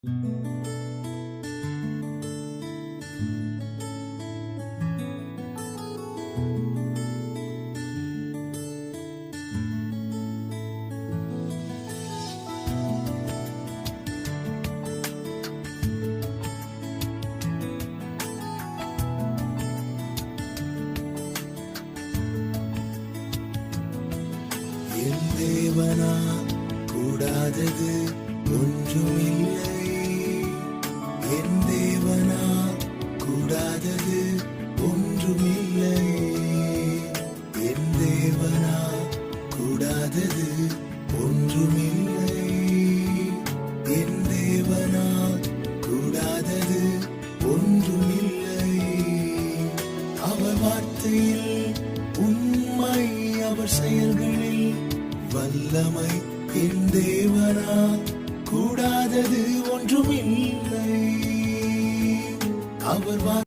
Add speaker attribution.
Speaker 1: என் தேவனா கூடாதது ஒன்றுமில்லை. என் தேவனா கூடாதது ஒன்றுமில்லை. என் தேவனா கூடாதது ஒன்றுமில்லை. என் தேவனா கூடாதது ஒன்றுமில்லை. அவர் வார்த்தையில் உண்மை, அவர் செயல்களில் வல்லமை. என் தேவனா கூடாதது ஒன்றுமில்லை. அவர்